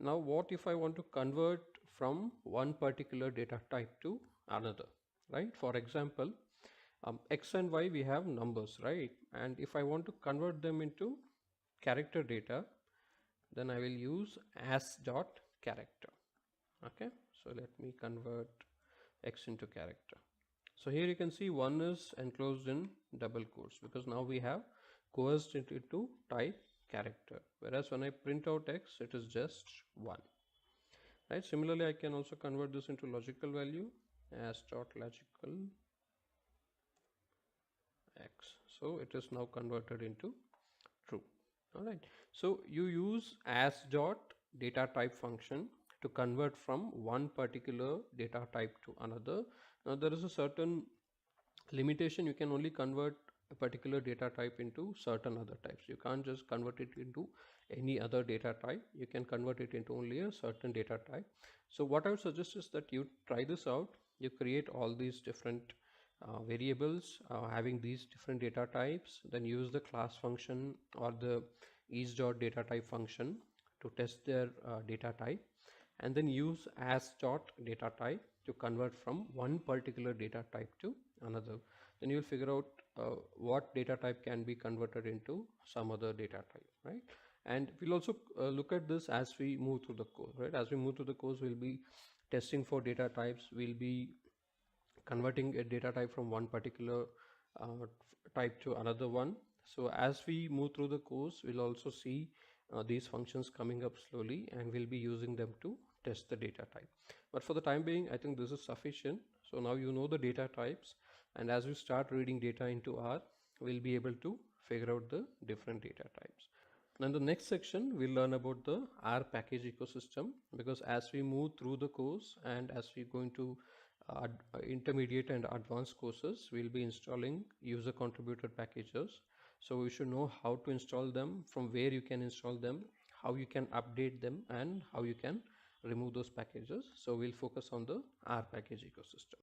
Now what if I want to convert from one particular data type to another, right? For example, X and Y, we have numbers, right? And if I want to convert them into character data, then I will use as dot character. Okay, so let me convert X into character. So here you can see one is enclosed in double quotes because now we have coerced it into type character, whereas when I print out X, it is just 1, right? Similarly, I can also convert this into logical value as dot logical X. So it is now converted into true. All right, so you use as dot data type function to convert from one particular data type to another. Now there is a certain limitation. You can only convert a particular data type into certain other types. You can't just convert it into any other data type. You can convert it into only a certain data type. So what I would suggest is that you try this out. You create all these different variables having these different data types, then use the class function or the each dot data type function to test their data type, and then use as dot data type to convert from one particular data type to another. Then you'll figure out what data type can be converted into some other data type, right? And we'll also look at this as we move through the course, right? As we move through the course, we'll be testing for data types. We'll be converting a data type from one particular type to another one. So as we move through the course, we'll also see these functions coming up slowly, and we'll be using them to test the data type. But for the time being, I think this is sufficient. So now you know the data types, and as we start reading data into R, we'll be able to figure out the different data types. Now in the next section, we'll learn about the R package ecosystem, because as we move through the course and as we go into intermediate and advanced courses, we'll be installing user contributed packages. So we should know how to install them, from where you can install them, how you can update them, and how you can remove those packages. So we'll focus on the R package ecosystem.